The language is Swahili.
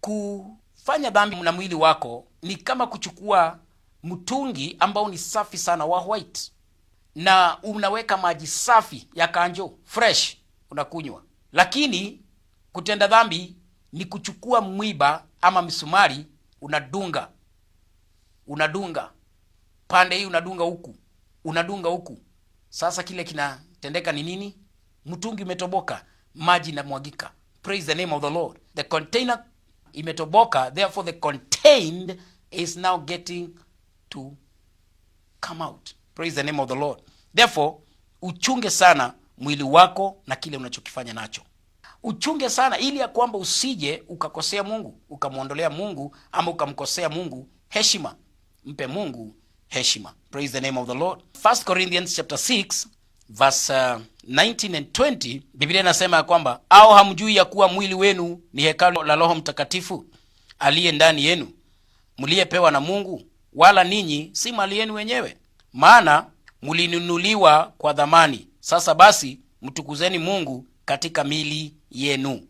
Kufanya dhambi na mwili wako ni kama kuchukua mtungi ambao ni safi sana wa white, na unaweka maji safi ya kanjo fresh unakunywa. Lakini kutenda dhambi ni kuchukua mwiba ama misumari, unadunga pande hii, unadunga huku. Sasa kile kinatendeka ni nini? Mtungi umetoboka, maji inamwagika. Praise the name of the Lord. The container imetoboka, therefore the contained is now getting to come out. Praise the name of the Lord. Therefore uchunge sana mwili wako na kile unachokifanya nacho. Uchunge sana ili ya kwamba usije ukakosea Mungu, ukamwondolea Mungu ama ukamkosea Mungu heshima. Mpe Mungu heshima. Praise the name of the Lord. 1 Corinthians chapter 6 verse 19 and 20, Biblia inasema kwamba au hamjui ya kuwa mwili wenu ni hekalu la Roho Mtakatifu aliye ndani yenu, mliyepewa na Mungu, wala ninyi si mali yenu wenyewe, maana mlinunuliwa kwa dhamani. Sasa basi mtukuzeni Mungu katika mili yenu.